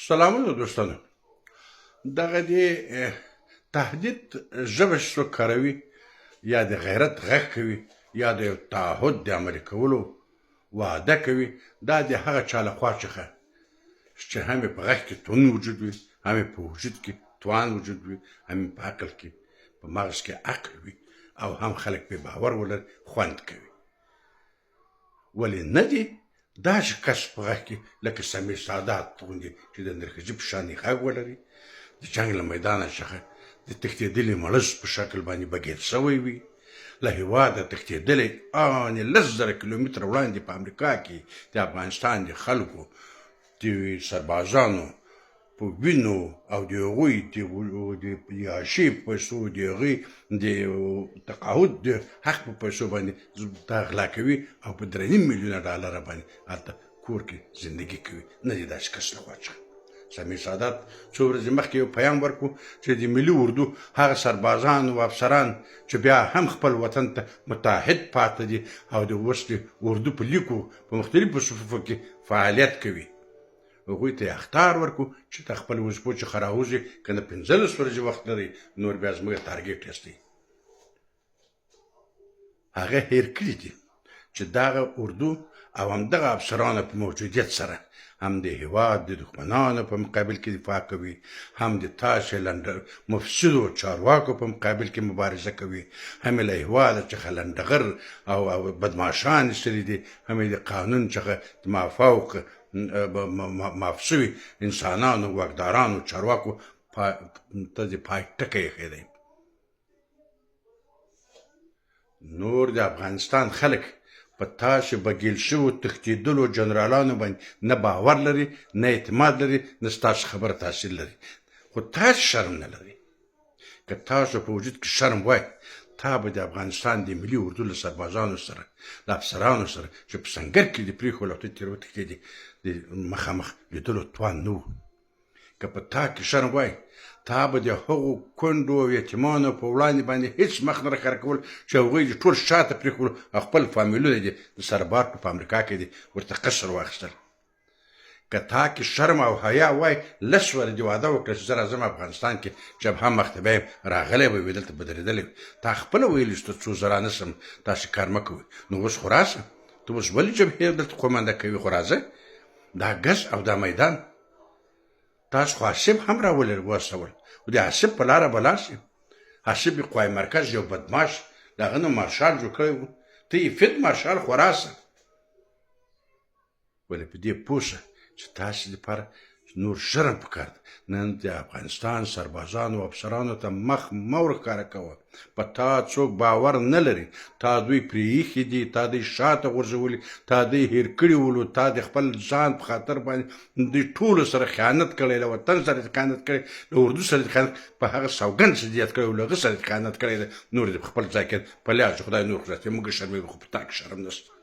سلامونه دوستانو دغه دی تهدید ژبه څوک کاروي یا د غیرت غږ کوي یا د یو تعهد د عملي کولو وعده کوي دا د هغه چا لخوا څخه چې هم په غږ کې توان وجود وي هم په وجود کې توان وجود وي هم په عقل کې په مغز کې عقل وي او هم خلک په باور ولري خوند کوي ولې نه دي داسې کس په غږ کې لکه سمیع سادات غوندې چې د نرښځي په شانې غږ ولري د جنګ له میدانه څخه د تښتېدلي مړز په شکل باندې بګیر شوی وي له هېواده تښتېدلی آن 10,000 کیلومتره وړاندې په امریکا کې د افغانستان د خلکو د سربازانو په وینو او د هغوی د عیاشۍ په پیسو د هغوی د تقاعد د حق په پیسو باندې دا غلا کوي او په 3.5 میلیونه ډالره باندې هلته کور کې زندګي کوي نه دي داسې کس لخوا څخه سمیع سادات څو ورځې مخکې یو پیام ورکړو چې د ملي اردو هغه سربازان او افسران چې بیا هم خپل وطن ته متحد پاتې دي او د اوس د اردو په لیکو په مختلفو صفوفو کې فعالیت کوي هغوی ته اخطار ورکړو چې د خپل وظیفو څخه راوځي که نه 15 ورځې وخت لري نور بیا زموږ تارګېټ یاستئ هغه هېر کړي دي چې دغه اردو او همدغه افسرانو په موجودیت سره هم د هېواد د دښمنانو په مقابل کې دفاع کوي هم د تاسې مفسدو چارواکو په مقابل کې مبارزه کوي هم له هېواده څخه لنډغر او بدماشان ایستلي دي هم د قانون څخه د مافوق معاف شوي انسانانو واکدارانو چارواکو ته د پای ټکی ایښی دی نور د افغانستان خلک په تاسې بګیل شوو تښتېدلو جنرالانو باندې نه باور لري نه اعتماد لري نه ستاسو خبره تاثیر لري خو تاسې شرم نه لري که تاسو په وجود کې شرم وای تا به د افغانستان د ملي اردو له سربازانو سره له افسرانو سره چې په سنګر کې د پرېښول او ته تېر وتښتېدې د مخامخ لیدلو توان نه و که په تا کې شرم وای تا به د هغو کونډو او یتیمانو په وړاندې باندې هېڅ مخ نه راښکاره کول چې هغوی دې ټول شاته پرېښولو او خپل فامیلونه دې د سربارټو په امریکا کې دې ورته قصر واخیستل که تا کې شرم او حیا وای 10 ورځې دې واده وکړه چې زه راځم افغانستان کې جبهه مخته به یم راغلی به وي دلته به درېدلی تا خپله ویلي چې ته څو زرانه سم داسې کار مه کوئ نو اوس خو راسه ته اوس ولې جبهې دلته قومانده کوي خو راځه دا ګز او دا میدان تاسو خو حسب هم راوستول او د حسب په لاره به لاړ شي حسب قوای مرکز یو بدماش د هغه نوم مارشال جوړ کړی و ته یې فیلډ مارشال خو راسه ولې په دې پوه شه چې تاسې دپاره نور شرم پکار ده نن د افغانستان سربازانو او افسرانو ته مخ مه ورښکاره کوه په تا څوک باور نه لري تا دوی پرې ایښي دي تا دوی شاته غورځولي تا دوی هېر کړي ولو تا د خپل ځان په خاطر باندې دوی ټولو سره خیانت کړی له وطن سره دې خیانت کړی له اردو سره دې خیانت په هغه سوګند چې دې یاد کړی له هغه سره دې خیانت کړی دی نور دې په خپل ځای کې په لیاز خدای نور خدای موږ شرمېږو خو په تا کې شرم نشته